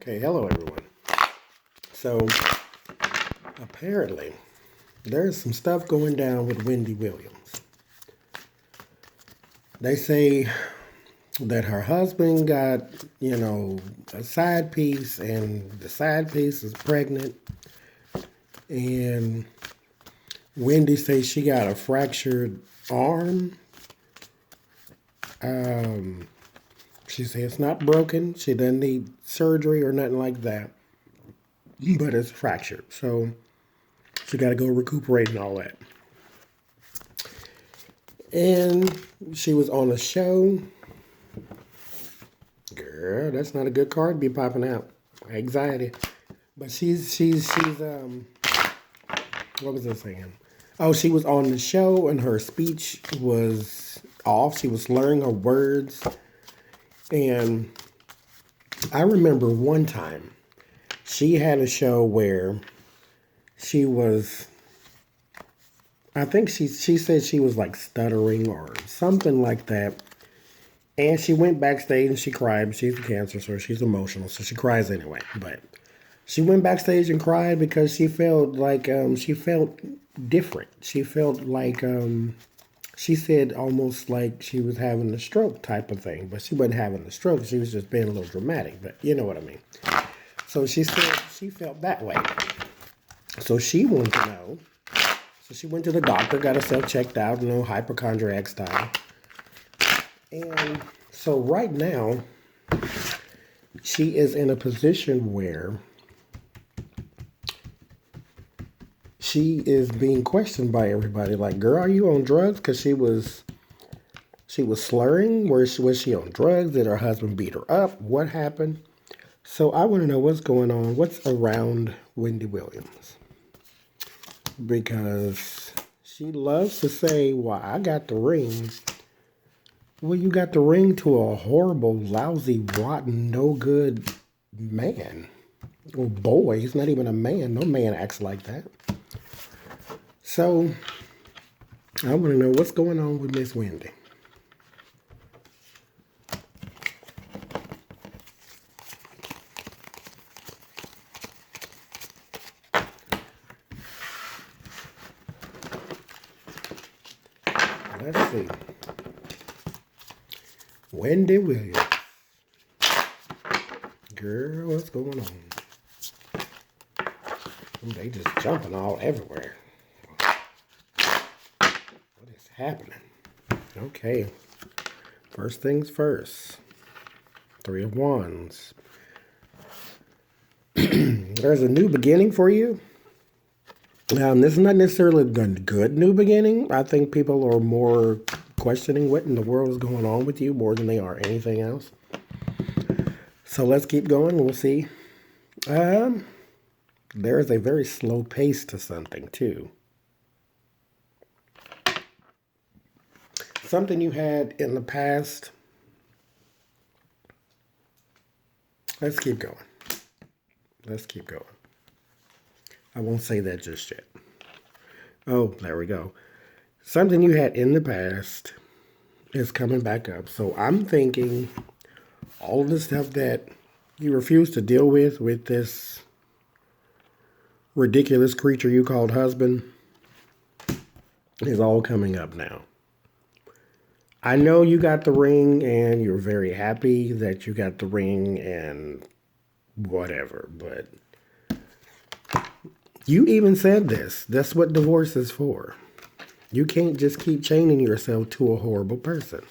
Okay, hello everyone. So apparently there's some stuff going down with Wendy Williams. They say that her husband got, a side piece and the side piece is pregnant. And Wendy says she got a fractured arm. She says it's not broken. She doesn't need surgery or nothing like that. But it's fractured. So she got to go recuperate and all that. And she was on a show. Girl, that's not a good card to be popping out. Anxiety. But she's what was I saying? Oh, she was on the show and her speech was off. She was slurring her words. And I remember one time she had a show where she was, I think she said she was like stuttering or something like that. And she went backstage and she cried. She's a cancer, so she's emotional, so she cries anyway. But she went backstage and cried because she felt like she felt different. She felt like she said almost like she was having a stroke type of thing, but she wasn't having a stroke. She was just being a little dramatic, but you know what I mean. So she said she felt that way. So she wanted to know. So she went to the doctor, got herself checked out, hypochondriac style. And so right now, she is in a position where she is being questioned by everybody. Like, girl, are you on drugs? Because she was slurring. Was she on drugs? Did her husband beat her up? What happened? So I want to know what's going on. What's around Wendy Williams? Because she loves to say, well, I got the ring. Well, you got the ring to a horrible, lousy, rotten, no good man. Or boy, he's not even a man. No man acts like that. So, I want to know what's going on with Miss Wendy. Let's see. Wendy Williams. Girl, what's going on? They just jumping all everywhere. What is happening? Okay. First things first. Three of Wands. There's a new beginning for you. This is not necessarily a good new beginning. I think people are more questioning what in the world is going on with you more than they are anything else. So let's keep going. We'll see. There is a very slow pace to something too. Something you had in the past. Let's keep going. Let's keep going. I won't say that just yet. Oh, there we go. Something you had in the past is coming back up. So I'm thinking all of the stuff that you refuse to deal with this ridiculous creature you called husband, is all coming up now. I know you got the ring and you're very happy that you got the ring and whatever, but you even said this. That's what divorce is for. You can't just keep chaining yourself to a horrible person.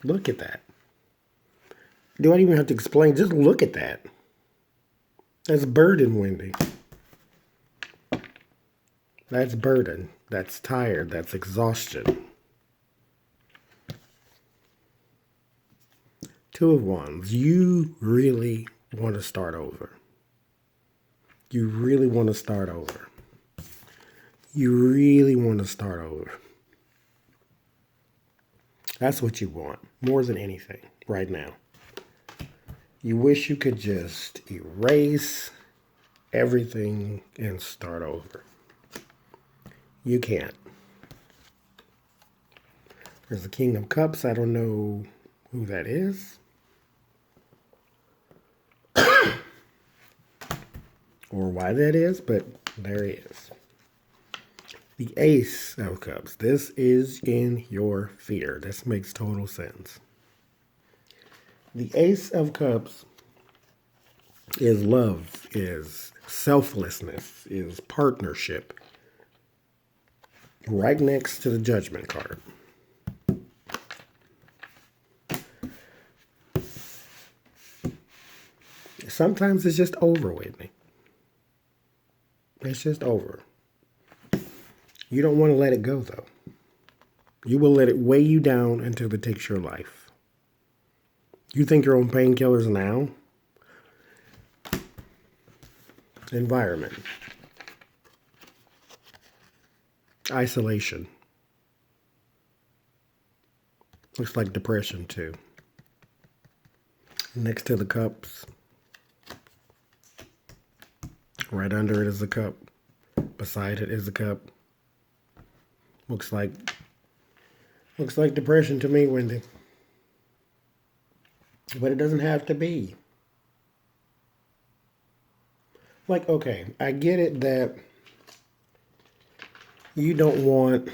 Look at that. You don't even have to explain. Just look at that. That's burden, Wendy. That's burden. That's tired. That's exhaustion. Two of Wands. You really want to start over. You really want to start over. You really want to start over. That's what you want more than anything right now. You wish you could just erase everything and start over. You can't. There's the King of Cups. I don't know who that is. or why that is, but there he is. The Ace of Cups. This is in your fear. This makes total sense. The Ace of Cups is love, is selflessness, is partnership. Right next to the Judgment card. Sometimes it's just over with me. It's just over. You don't want to let it go, though. You will let it weigh you down until it takes your life. You think you're on painkillers now? Environment. Isolation. Looks like depression, too. Next to the cups. Right under it is a cup. Beside it is a cup. Looks like depression to me, Wendy. But it doesn't have to be. Like, okay, I get it that you don't want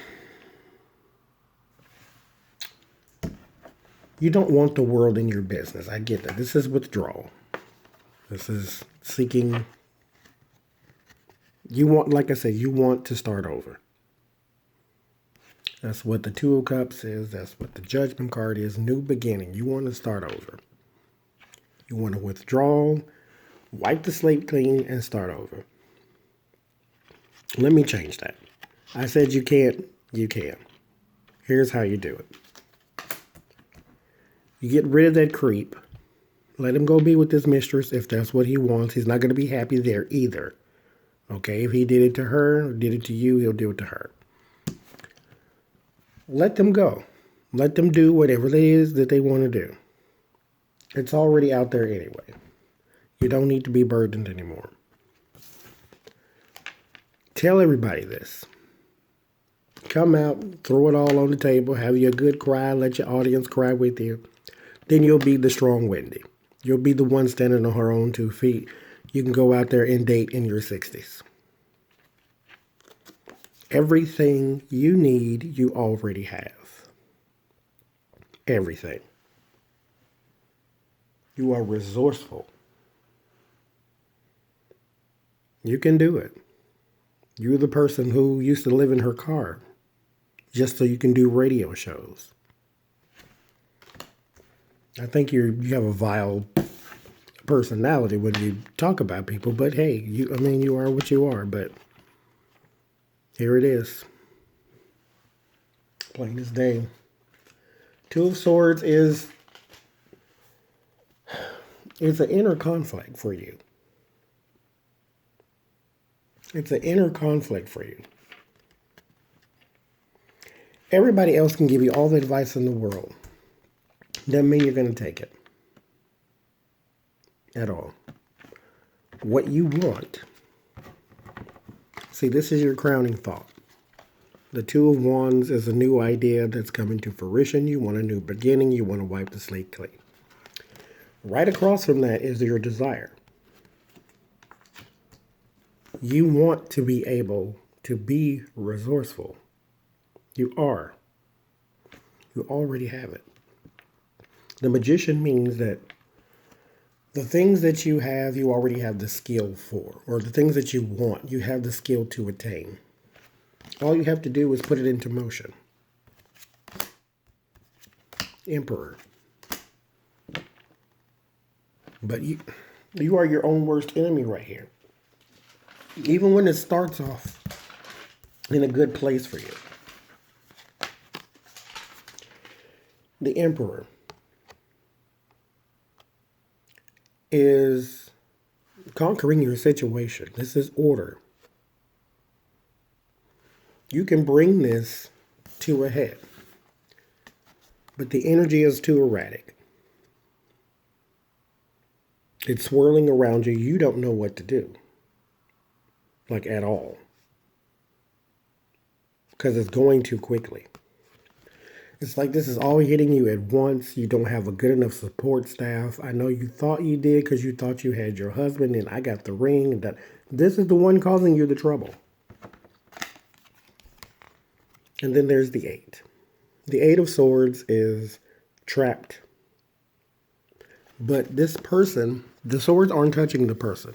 the world in your business. I get that. This is withdrawal. This is seeking. You want, like I said, you want to start over. That's what the Two of Cups is. That's what the Judgment card is. New beginning. You want to start over. You want to withdraw, wipe the slate clean, and start over. Let me change that. I said you can't. You can. Here's how you do it. You get rid of that creep. Let him go be with his mistress if that's what he wants. He's not going to be happy there either. Okay, if he did it to her or did it to you, he'll do it to her. Let them go. Let them do whatever it is that they want to do. It's already out there anyway. You don't need to be burdened anymore. Tell everybody this. Come out, throw it all on the table, have you a good cry, let your audience cry with you. Then you'll be the strong Wendy. You'll be the one standing on her own 2 feet. You can go out there and date in your 60s. Everything you need, you already have. Everything. You are resourceful. You can do it. You're the person who used to live in her car just so you can do radio shows. I think you have a vile personality when you talk about people, but hey, you are what you are, but here it is. Plain as day. Two of Swords is an inner conflict for you. It's an inner conflict for you. Everybody else can give you all the advice in the world. Doesn't mean you're going to take it. At all. What you want. See, this is your crowning thought. The Two of Wands is a new idea that's coming to fruition. You want a new beginning. You want to wipe the slate clean. Right across from that is your desire. You want to be able to be resourceful. You are. You already have it. The Magician means that the things that you have, you already have the skill for. Or the things that you want, you have the skill to attain. All you have to do is put it into motion. Emperor. But you are your own worst enemy right here. Even when it starts off in a good place for you. The Emperor is conquering your situation. This is order. You can bring this to a head. But the energy is too erratic. It's swirling around you. You don't know what to do. Like at all. Because it's going too quickly. It's like this is all hitting you at once. You don't have a good enough support staff. I know you thought you did because you thought you had your husband and I got the ring. And that this is the one causing you the trouble. And then there's the 8. The 8 of Swords is trapped. But this person, the swords aren't touching the person.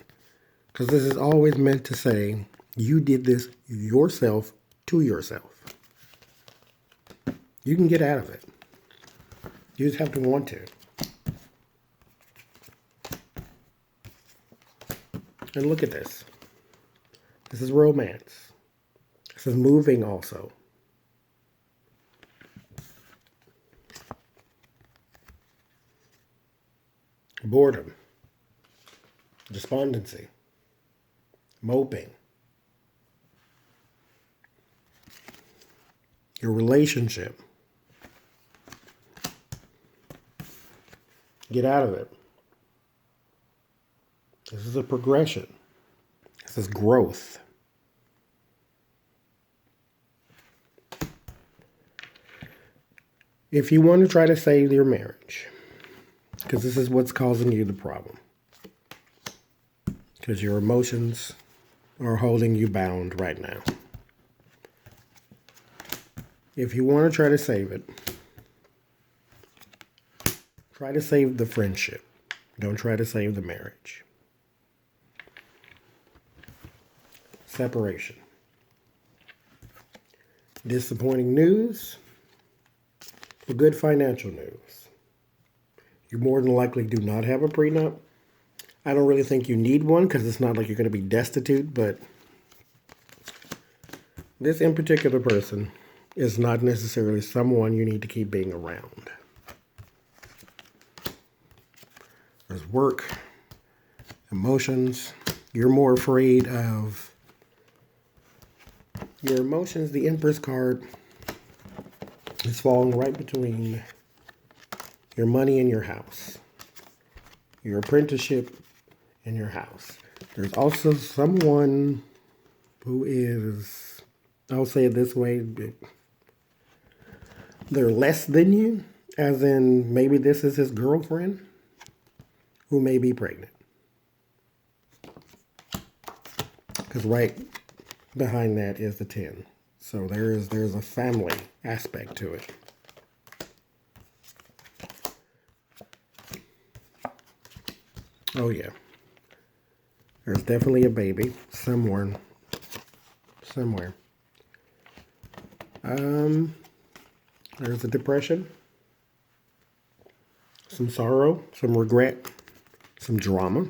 Because this is always meant to say, you did this yourself to yourself. You can get out of it. You just have to want to. And look at this. This is romance. This is moving also. Boredom. Despondency. Moping. Your relationship. Get out of it. This is a progression. This is growth. If you want to try to save your marriage, because this is what's causing you the problem, because your emotions are holding you bound right now. If you want to try to save it, try to save the friendship. Don't try to save the marriage. Separation. Disappointing news, but good financial news. You more than likely do not have a prenup. I don't really think you need one because it's not like you're going to be destitute, but this in particular person is not necessarily someone you need to keep being around. There's work, emotions. You're more afraid of your emotions. The Empress card is falling right between your money and your house, your apprenticeship and your house. There's also someone who is, I'll say it this way, they're less than you, as in maybe this is his girlfriend who may be pregnant. Because right behind that is the 10. So there's a family aspect to it. Oh yeah. There's definitely a baby somewhere. There's a depression, some sorrow, some regret, some drama,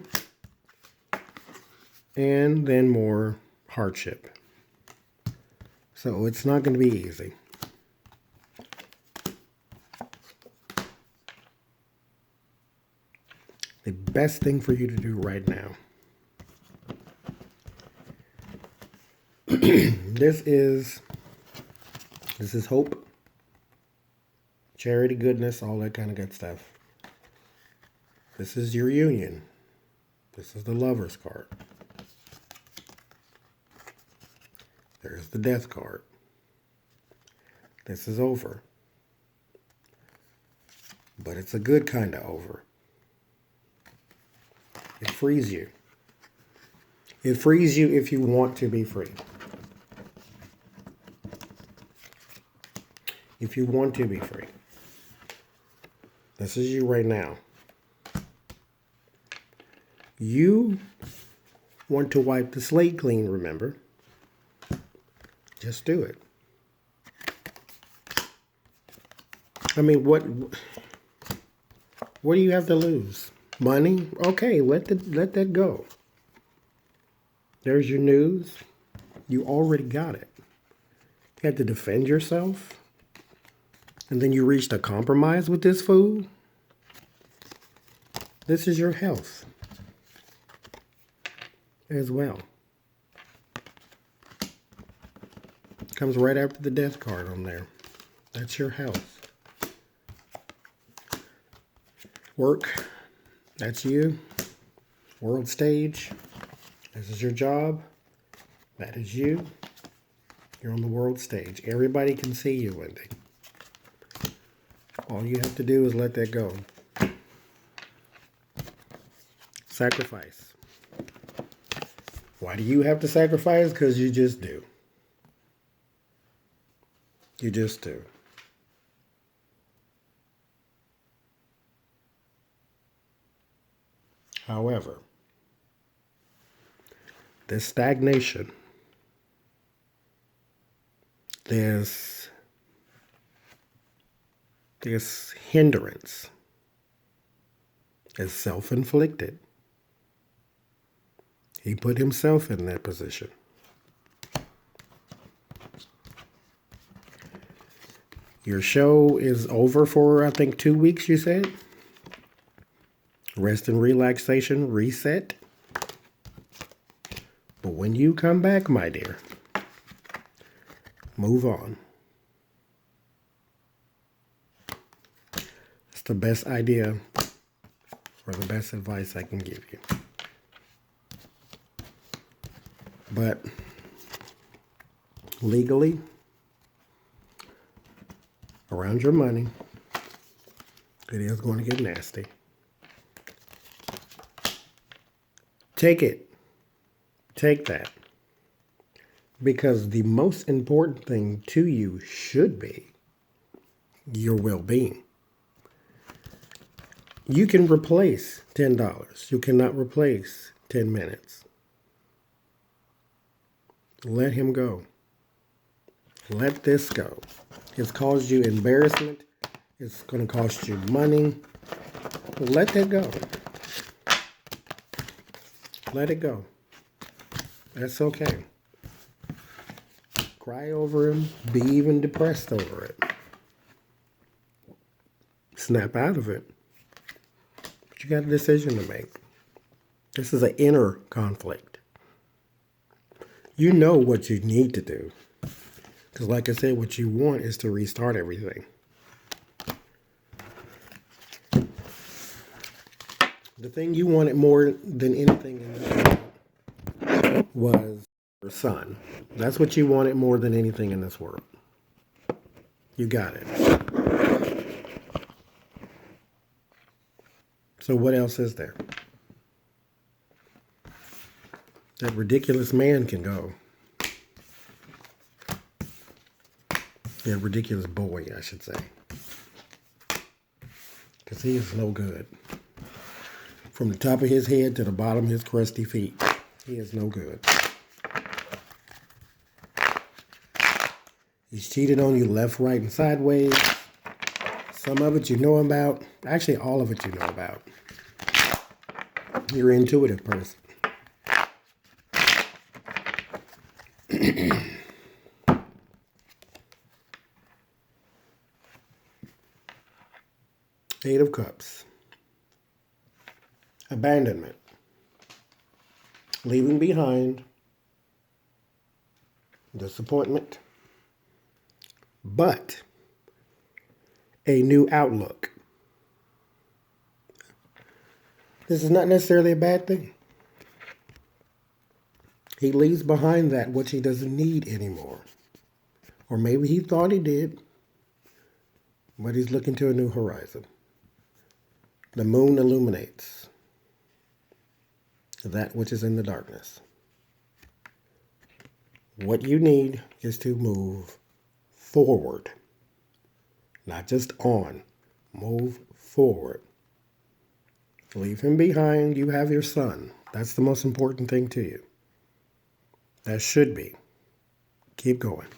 and then more hardship. So it's not going to be easy. The best thing for you to do right now. This is hope, charity, goodness, all that kind of good stuff. This is your union. This is the Lover's card. There's the Death card. This is over. But it's a good kind of over. It frees you. It frees you if you want to be free. If you want to be free. This is you right now. You want to wipe the slate clean, remember? Just do it. I mean, what do you have to lose? Money? Okay, let that go. There's your news. You already got it. You had to defend yourself. And then you reached a compromise with this fool. This is your health as well. Comes right after the Death card on there. That's your health. Work. That's you. World stage. This is your job. That is you. You're on the world stage. Everybody can see you, Wendy. All you have to do is let that go. Sacrifice. Why do you have to sacrifice? Because you just do. You just do. However, this stagnation, this hindrance is self-inflicted. He put himself in that position. Your show is over for, I think, 2 weeks, you said? Rest and relaxation, reset. But when you come back, my dear, move on. It's the best idea or the best advice I can give you. But legally, around your money, it is going to get nasty. Take it. Take that. Because the most important thing to you should be your well-being. You can replace $10. You cannot replace 10 minutes. Let him go. Let this go. It's caused you embarrassment. It's going to cost you money. Let that go. Let it go. That's okay. Cry over him. Be even depressed over it. Snap out of it. But you got a decision to make. This is an inner conflict. You know what you need to do. Because like I said, what you want is to restart everything. The thing you wanted more than anything in this world was your son. That's what you wanted more than anything in this world. You got it. So what else is there? That ridiculous man can go. That ridiculous boy, I should say. Because he is no good. From the top of his head to the bottom of his crusty feet. He is no good. He's cheated on you left, right, and sideways. Some of it you know about. Actually, all of it you know about. You're an intuitive person. Eight of Cups. Abandonment. Leaving behind. Disappointment. But a new outlook. This is not necessarily a bad thing. He leaves behind that which he doesn't need anymore. Or maybe he thought he did, but he's looking to a new horizon. The moon illuminates that which is in the darkness. What you need is to move forward, not just on. Move forward. Leave him behind. You have your son. That's the most important thing to you. That should be. Keep going.